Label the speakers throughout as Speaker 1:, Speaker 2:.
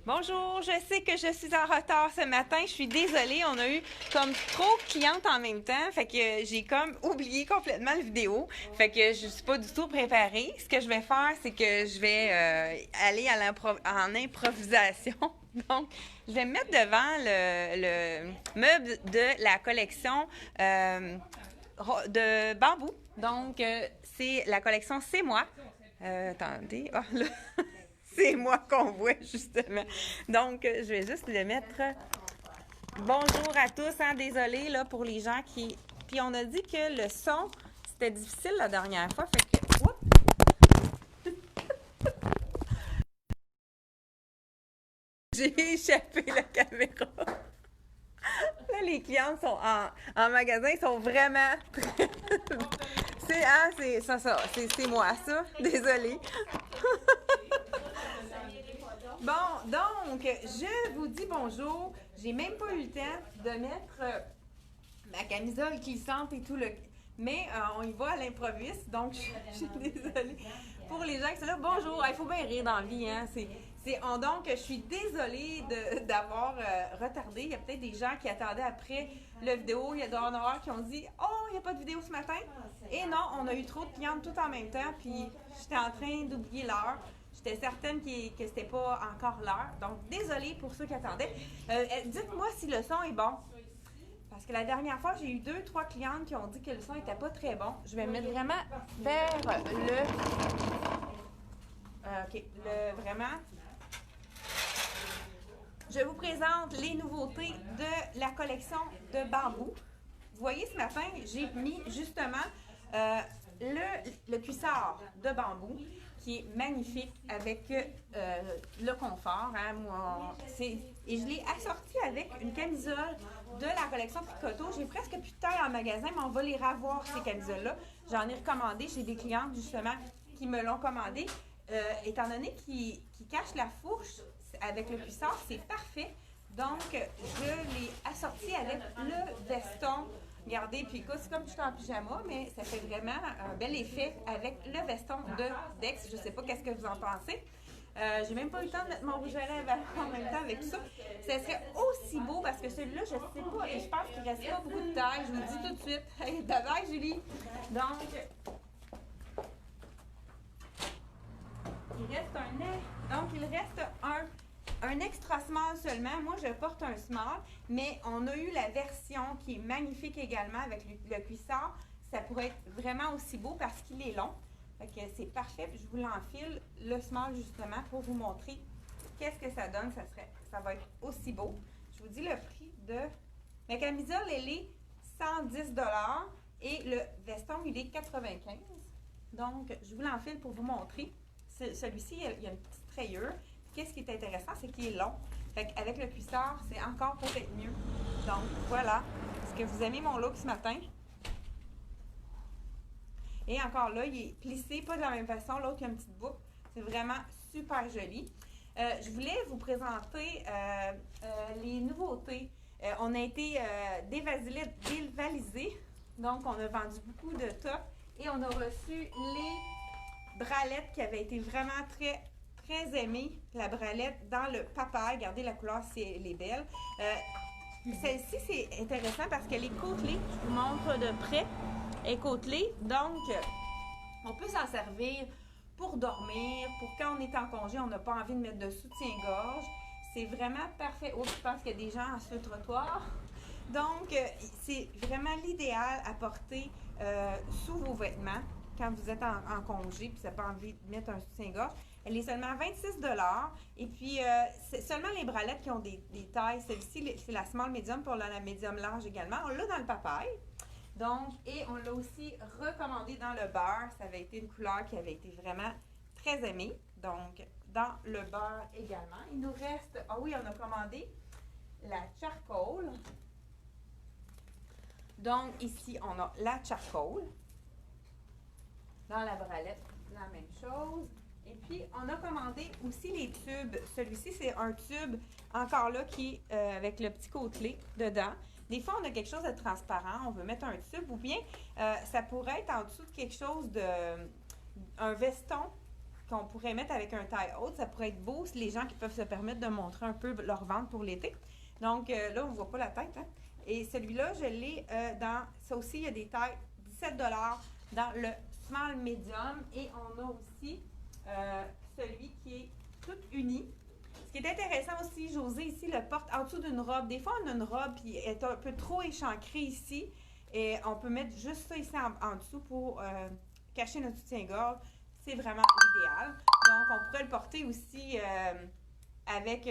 Speaker 1: Bonjour, je sais que je suis en retard ce matin. Je suis désolée, on a eu comme trop de clientes en même temps. Fait que j'ai comme oublié complètement la vidéo. Fait que je suis pas du tout préparée. Ce que je vais faire, c'est que je vais aller en improvisation. Donc, je vais me mettre devant le meuble de la collection de bambou. Donc, c'est la collection C'est moi. Attendez. Oh, là. C'est moi qu'on voit, justement. Donc, je vais juste le mettre. Bonjour à tous, hein, désolé là, pour les gens qui. Puis, on a dit que le son, c'était difficile la dernière fois. Fait que. Oups! J'ai échappé la caméra. Là, les clientes sont en magasin, ils sont vraiment. C'est ça. C'est moi, ça. Désolée. Bon, donc, je vous dis bonjour. J'ai même pas eu le temps de mettre ma camisole glissante et tout le. Mais on y va à l'improviste, donc je suis désolée. Pour les gens qui sont là, bonjour, il faut bien rire dans la vie, hein. Donc, je suis désolée d'avoir retardé. Il y a peut-être des gens qui attendaient après la vidéo. Il y a d'autres heures qui ont dit oh, il n'y a pas de vidéo ce matin. Et non, on a eu trop de clientes tout en même temps, puis j'étais en train d'oublier l'heure. J'étais certaine que c'était pas encore l'heure. Donc, désolée pour ceux qui attendaient. Dites-moi si le son est bon. Parce que la dernière fois, j'ai eu 2-3 clientes qui ont dit que le son n'était pas très bon. Je vais me mettre vraiment vers vraiment. Je vous présente les nouveautés de la collection de bambou. Vous voyez, ce matin, j'ai mis justement le cuissard de bambou qui est magnifique avec le confort. Hein, et je l'ai assorti avec une camisole de la collection Tricoto. J'ai presque plus de taille en magasin, mais on va les revoir, ces camisoles-là. J'en ai recommandé. J'ai des clientes, justement, qui me l'ont commandé. Étant donné qu'ils cachent la fourche avec le cuissard, c'est parfait. Donc, je l'ai assorti avec le veston. Regardez, puis écoute, c'est comme je suis en pyjama, mais ça fait vraiment un bel effet avec le veston de Dex. Je ne sais pas qu'est-ce que vous en pensez. J'ai même pas eu le temps de mettre mon rouge à lèvres en même temps avec ça. Ça serait aussi beau parce que celui-là, je ne sais pas, et je pense qu'il ne reste pas beaucoup de taille. Je vous le dis tout de suite. Hey, bye Julie! Donc, il reste un extra small seulement. Moi, je porte un small, mais on a eu la version qui est magnifique également avec le cuissard. Ça pourrait être vraiment aussi beau parce qu'il est long. Fait que c'est parfait. Puis je vous l'enfile, le small, justement, pour vous montrer qu'est-ce que ça donne. Ça va être aussi beau. Je vous dis le prix de... Ma camisole, elle est 110 et le veston, il est 95. Donc, je vous l'enfile pour vous montrer. Celui-ci, il y a une petite rayure. Qu'est-ce qui est intéressant, c'est qu'il est long. Fait qu'avec le cuissard, c'est encore peut-être mieux. Donc, voilà. Est-ce que vous aimez mon look ce matin? Et encore là, il est plissé, pas de la même façon. L'autre, il y a une petite boucle. C'est vraiment super joli. Je voulais vous présenter les nouveautés. On a été dévalisés. Donc, on a vendu beaucoup de tops. Et on a reçu les bralettes qui avaient été vraiment très aimée, la bralette dans le papaye. Regardez la couleur, elle est belle. Celle-ci, c'est intéressant parce qu'elle est côtelée. Je vous montre de près. Elle est côtelée. Donc, on peut s'en servir pour dormir, pour quand on est en congé, on n'a pas envie de mettre de soutien-gorge. C'est vraiment parfait. Oh, je pense qu'il y a des gens sur le trottoir. Donc, c'est vraiment l'idéal à porter sous vos vêtements quand vous êtes en congé puis vous n'avez pas envie de mettre un soutien-gorge. Elle est seulement 26 et puis, c'est seulement les bralettes qui ont des tailles. Celle-ci, c'est la small medium pour la medium large également. On l'a dans le papaye. Donc, et on l'a aussi recommandé dans le beurre. Ça avait été une couleur qui avait été vraiment très aimée. Donc, dans le beurre également. Il nous reste... Ah oui, on a commandé la charcoal. Donc, ici, on a la charcoal. Dans la bralette, la même chose. Et puis, on a commandé aussi les tubes. Celui-ci, c'est un tube, encore là, qui est avec le petit côtelé dedans. Des fois, on a quelque chose de transparent, on veut mettre un tube, ou bien ça pourrait être en dessous de quelque chose un veston qu'on pourrait mettre avec un taille haute. Ça pourrait être beau si les gens qui peuvent se permettre de montrer un peu leur ventre pour l'été. Donc là, on ne voit pas la tête. Hein? Et celui-là, je l'ai dans... Ça aussi, il y a des tailles 17 $ dans le small medium. Et on a aussi celui qui est tout uni. Ce qui est intéressant aussi, José ici le porte en dessous d'une robe. Des fois, on a une robe qui est un peu trop échancrée ici. Et on peut mettre juste ça ici en dessous pour cacher notre soutien-gorge. C'est vraiment l'idéal. Donc, on pourrait le porter aussi avec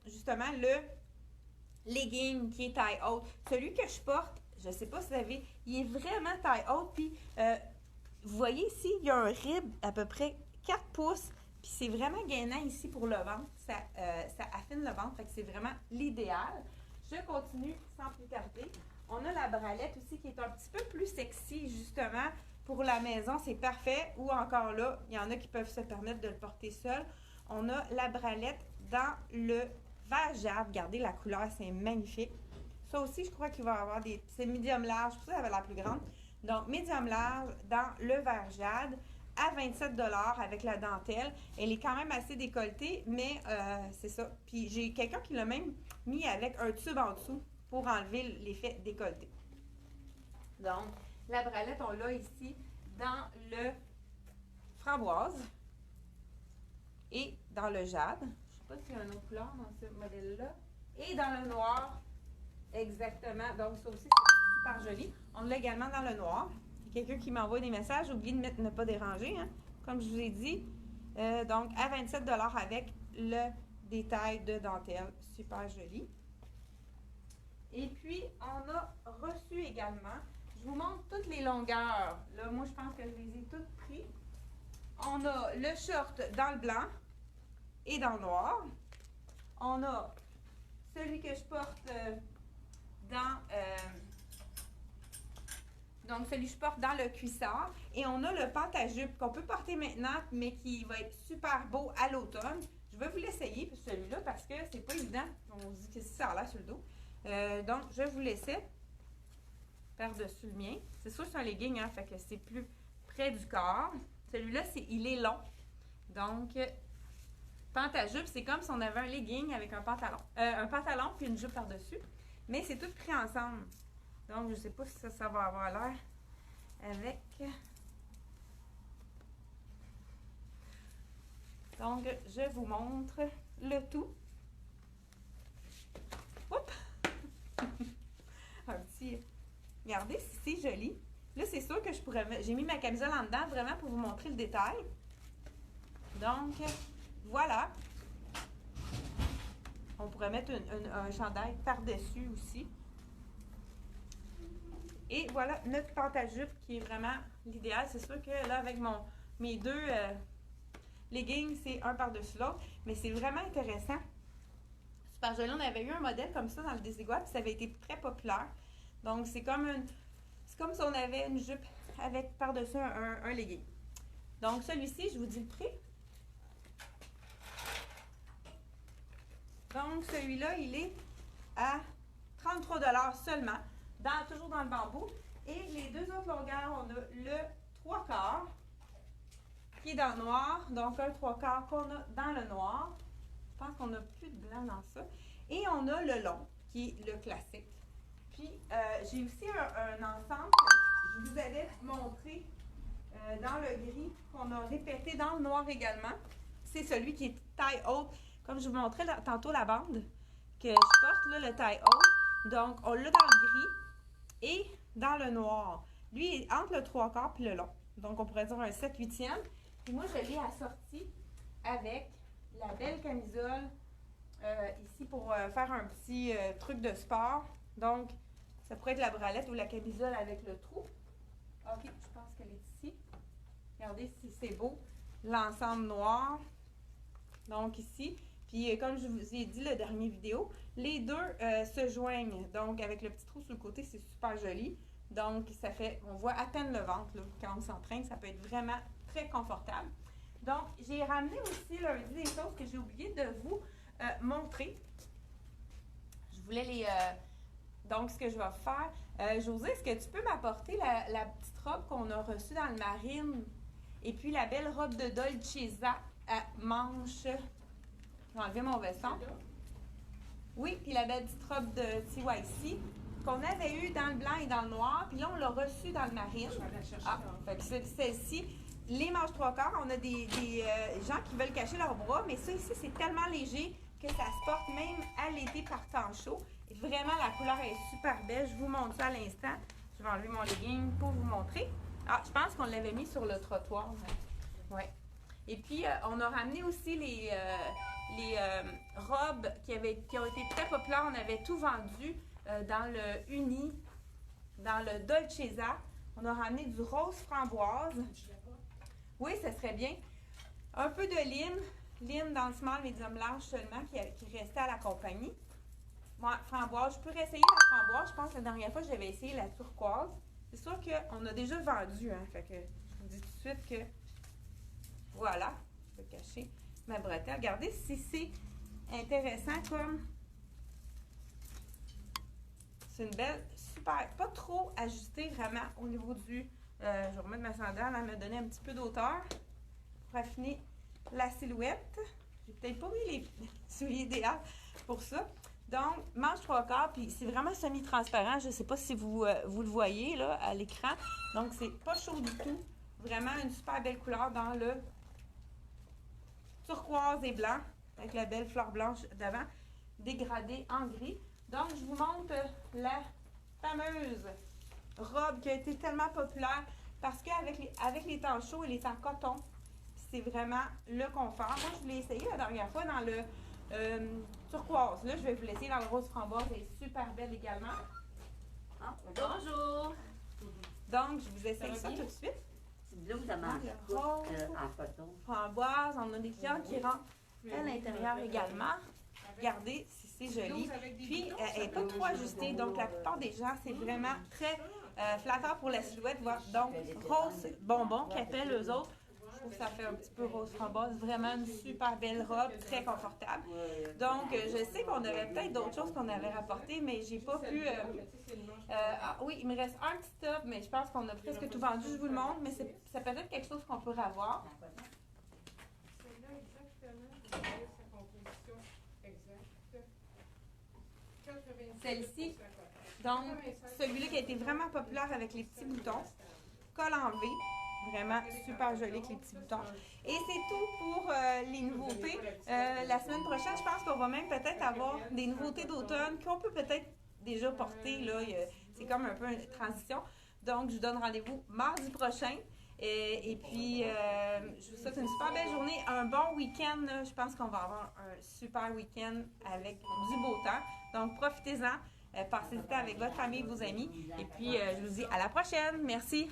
Speaker 1: justement le legging qui est taille haute. Celui que je porte, je ne sais pas si vous savez, il est vraiment taille haute. Puis, vous voyez ici, il y a un rib à peu près 4 pouces. Puis, c'est vraiment gainant ici pour le ventre. Ça affine le ventre. Fait que c'est vraiment l'idéal. Je continue sans plus tarder. On a la bralette aussi qui est un petit peu plus sexy, justement. Pour la maison, c'est parfait. Ou encore là, il y en a qui peuvent se permettre de le porter seul. On a la bralette dans le vert jade. Regardez la couleur, c'est magnifique. Ça aussi, je crois qu'il va y avoir des... C'est médium large, pour ça, ça va la plus grande. Donc, médium large dans le vert jade à 27 $ avec la dentelle. Elle est quand même assez décolletée, mais c'est ça. Puis, j'ai quelqu'un qui l'a même mis avec un tube en dessous pour enlever l'effet décolleté. Donc, la bralette, on l'a ici dans le framboise et dans le jade. Je ne sais pas s'il y a une autre couleur dans ce modèle-là. Et dans le noir, exactement. Donc, ça aussi, c'est super joli. On l'a également dans le noir. Il y a quelqu'un qui m'envoie des messages. J'ai oublié de mettre ne pas déranger, hein, comme je vous ai dit. Donc, à 27 $ avec le détail de dentelle. Super joli. Et puis, on a reçu également... Je vous montre toutes les longueurs. Là, moi, je pense que je les ai toutes prises. On a le short dans le blanc et dans le noir. On a celui que je porte donc, celui que je porte dans le cuissard. Et on a le pantajupe qu'on peut porter maintenant, mais qui va être super beau à l'automne. Je vais vous l'essayer, celui-là, parce que c'est pas évident. On se dit que ça a l'air sur le dos. Donc, je vais vous laisser par-dessus le mien. C'est sûr que c'est un legging, hein, fait que c'est plus près du corps. Celui-là, il est long. Donc, pantajupe, c'est comme si on avait un legging avec un pantalon. Un pantalon puis une jupe par-dessus. Mais c'est tout pris ensemble. Donc, je ne sais pas si ça va avoir l'air avec... Donc, je vous montre le tout. Oups! Un petit... Regardez, c'est joli. Là, c'est sûr que je pourrais... J'ai mis ma camisole en dedans vraiment pour vous montrer le détail. Donc, voilà. On pourrait mettre un chandail par-dessus aussi. Et voilà notre pantajupe qui est vraiment l'idéal. C'est sûr que là, avec mes deux leggings, c'est un par-dessus l'autre. Mais c'est vraiment intéressant. Super joli. On avait eu un modèle comme ça dans le Désigual, puis ça avait été très populaire. Donc, c'est comme si on avait une jupe avec par-dessus un legging. Donc, celui-ci, je vous dis le prix. Donc, celui-là, il est à 33 $ seulement, toujours dans le bambou. Et les deux autres longueurs, on a le 3/4 qui est dans le noir. Donc, un 3/4 qu'on a dans le noir. Je pense qu'on n'a plus de blanc dans ça. Et on a le long, qui est le classique. Puis, j'ai aussi un ensemble que je vous avais montré dans le gris, qu'on a répété dans le noir également. C'est celui qui est taille haute. Comme je vous montrais tantôt la bande que je porte, là, le taille haute. Donc, on l'a dans le gris et dans le noir. Lui, il est entre le 3/4 et le long. Donc, on pourrait dire un 7/8e. Puis moi, je l'ai assorti avec la belle camisole ici pour faire un petit truc de sport. Donc, ça pourrait être la bralette ou la camisole avec le trou. OK, je pense qu'elle est ici. Regardez si c'est beau. L'ensemble noir. Donc, ici. Puis, comme je vous ai dit la dernière vidéo, les deux se joignent. Donc, avec le petit trou sur le côté, c'est super joli. Donc, ça fait, on voit à peine le ventre là, quand on s'entraîne. Ça peut être vraiment très confortable. Donc, j'ai ramené aussi lundi des choses que j'ai oublié de vous montrer. Je voulais les... donc, ce que je vais faire... José, est-ce que tu peux m'apporter la petite robe qu'on a reçue dans le marine Et puis la belle robe de Dolcezza à manches. Je vais enlever mon veston. Oui, puis la belle petite robe de TYC qu'on avait eue dans le blanc et dans le noir. Puis là, on l'a reçue dans le marine. Ah, fait que c'est celle-ci. Les manches 3/4, on a des gens qui veulent cacher leurs bras, mais ça ici, c'est tellement léger que ça se porte même à l'été par temps chaud. Et vraiment, la couleur est super belle. Je vous montre ça à l'instant. Je vais enlever mon legging pour vous montrer. Ah, je pense qu'on l'avait mis sur le trottoir. Ouais. Et puis, on a ramené aussi les robes qui ont été très populaires. On avait tout vendu dans le Uni, dans le Dolcezza. On a ramené du rose framboise. Oui, ce serait bien. Un peu de lime dans le small médium large seulement qui restait à la compagnie. Moi, framboise, je peux réessayer la framboise. Je pense que la dernière fois, j'avais essayé la turquoise. C'est sûr qu'on a déjà vendu, hein. Fait que je vous dis tout de suite que voilà. Je vais cacher ma bretelle. Regardez si c'est intéressant comme. C'est une belle, super, pas trop ajustée vraiment au niveau du. Je vais remettre ma sandale, elle me donner un petit peu d'auteur pour affiner la silhouette. J'ai peut-être pas mis les souliers idéaux pour ça. Donc, manche 3/4, puis c'est vraiment semi-transparent. Je ne sais pas si vous le voyez là à l'écran. Donc, c'est pas chaud du tout. Vraiment une super belle couleur dans le turquoise et blanc, avec la belle fleur blanche d'avant, dégradée en gris. Donc, je vous montre la fameuse robe qui a été tellement populaire parce qu'avec les temps chauds et les temps coton, c'est vraiment le confort. Moi, je l'ai essayé la dernière fois dans le turquoise. Là, je vais vous l'essayer dans le rose framboise. Elle est super belle également.
Speaker 2: Ah, bonjour!
Speaker 1: Donc, je vous essaye ça tout de suite.
Speaker 2: C'est bleu de manche en coton.
Speaker 1: Framboise, on a des clients qui rentrent à l'intérieur également. Regardez si c'est joli. Puis, elle n'est pas trop ajustée. Donc, la plupart des gens, c'est vraiment très flatteur pour la silhouette. Donc, rose bonbon qu'appellent eux autres. Je trouve que ça fait un petit peu rose framboise. Vraiment une super belle robe, très confortable. Donc, je sais qu'on avait peut-être d'autres choses qu'on avait rapportées, mais j'ai pas pu... ah oui, il me reste un petit top, mais je pense qu'on a presque tout vendu. Je vous le montre, mais c'est peut-être quelque chose qu'on peut avoir.
Speaker 3: C'est là exactement. Sa composition exacte. 96%.
Speaker 1: Celle-ci. Donc, celui-là qui a été vraiment populaire avec les petits boutons. Col en V. Vraiment super joli avec les petits boutons. Et c'est tout pour les nouveautés. La semaine prochaine, je pense qu'on va même peut-être avoir des nouveautés d'automne qu'on peut peut-être déjà porter. Là, c'est comme un peu une transition. Donc, je vous donne rendez-vous mardi prochain. Et puis, je vous souhaite une super belle journée, un bon week-end. Je pense qu'on va avoir un super week-end avec du beau temps. Donc, profitez-en. Passez du temps avec votre famille, vos amis. Et puis, je vous dis à la prochaine. Merci.